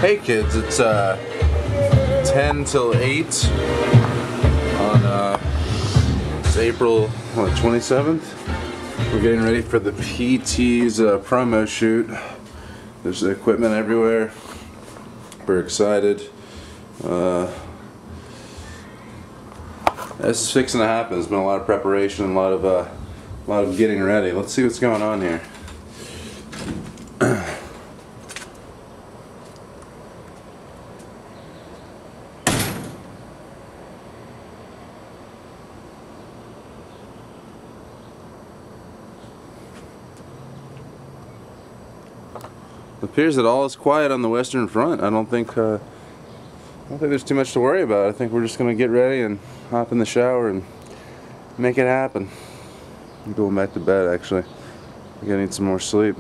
Hey kids, it's 10 till 8 on it's April 27th. We're getting ready for the PT's promo shoot. There's equipment everywhere. We're excited. This is fixing to happen. There's been a lot of preparation, a lot of getting ready. Let's see what's going on here. It appears that all is quiet on the Western Front. I don't think there's too much to worry about. I think we're just gonna get ready and hop in the shower and make it happen. I'm going back to bed actually. I gotta need some more sleep.